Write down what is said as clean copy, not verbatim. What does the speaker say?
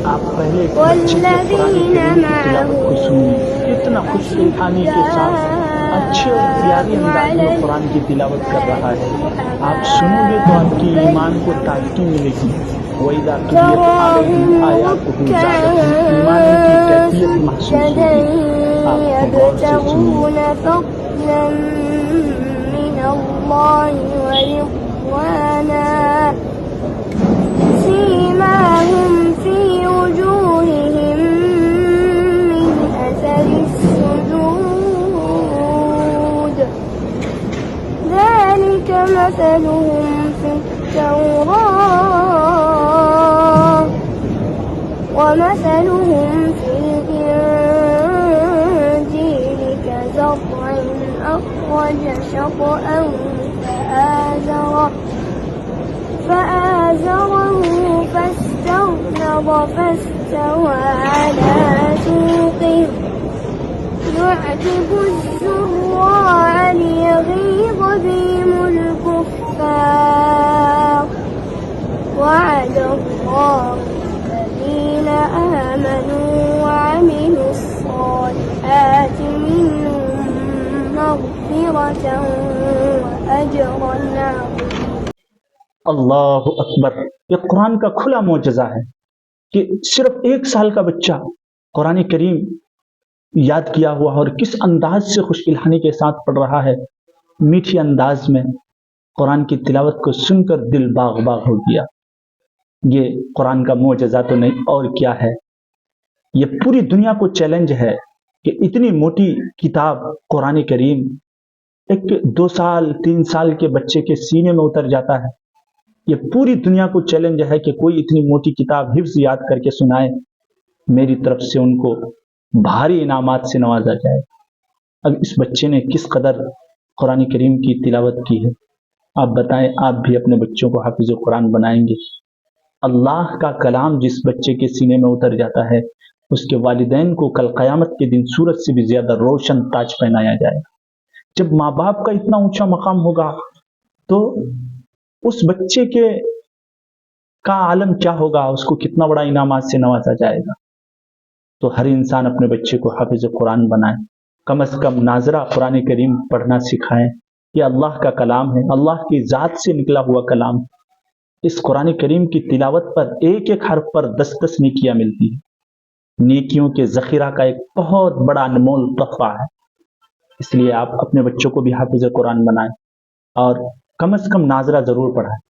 آپ پہلے بچے کے قرآن کریم کی تلاوت کو سنیے، اتنا خوش دلانی کے ساتھ اچھے اور پیارے انداز میں قرآن کی تلاوت کر رہا ہے. آپ سنو گے تو آپ کی ایمان کو تازگی ملے گی. وَإِذَا تُلِيَتْ عَلَيْهِمْ آيَاتُهُ زَادَتْهُمْ ایمانا کی کیفیت محسوس ہوگی. آپ غور سے سنیے. سيماهم في وجوههم من أثر السجود ذلك مثلهم في التوراة ومثلهم في الإنجيل كزرع أخرج شطأه فآزره فاستغلظ فاستوى على سوقه يعجب الزراع ليغيظ بهم الكفار وعد الله الذين آمنوا وعملوا الصالحات منهم مغفرة وأجرا عظيما. اللہ اکبر. یہ قرآن کا کھلا معجزہ ہے کہ صرف 1 سال کا بچہ قرآن کریم یاد کیا ہوا اور کس انداز سے خوش الحانی کے ساتھ پڑھ رہا ہے. میٹھی انداز میں قرآن کی تلاوت کو سن کر دل باغ باغ ہو گیا. یہ قرآن کا معجزہ تو نہیں اور کیا ہے. یہ پوری دنیا کو چیلنج ہے کہ اتنی موٹی کتاب قرآن کریم ایک 2 سال 3 سال کے بچے کے سینے میں اتر جاتا ہے. یہ پوری دنیا کو چیلنج ہے کہ کوئی اتنی موٹی کتاب حفظ یاد کر کے سنائے. میری طرف سے ان کو بھاری انعامات سے نوازا جائے. اب اس بچے نے کس قدر قرآن کریم کی تلاوت کی ہے. آپ بتائیں، آپ بھی اپنے بچوں کو حافظ قرآن بنائیں گے؟ اللہ کا کلام جس بچے کے سینے میں اتر جاتا ہے اس کے والدین کو کل قیامت کے دن سورج سے بھی زیادہ روشن تاج پہنایا جائے گا. جب ماں باپ کا اتنا اونچا مقام ہوگا تو اس بچے کا عالم کیا ہوگا، اس کو کتنا بڑا انعامات سے نوازا جائے گا. تو ہر انسان اپنے بچے کو حافظ قرآن بنائے. کم از کم ناظرہ قرآن کریم پڑھنا سکھائیں. یہ اللہ کا کلام ہے، اللہ کی ذات سے نکلا ہوا کلام. اس قرآن کریم کی تلاوت پر ایک ایک حرف پر 10 نیکیاں ملتی ہیں. نیکیوں کے ذخیرہ کا ایک بہت بڑا انمول تحفہ ہے. اس لیے آپ اپنے بچوں کو بھی حافظ قرآن بنائیں اور کم از کم ناظرہ ضرور پڑھائیں.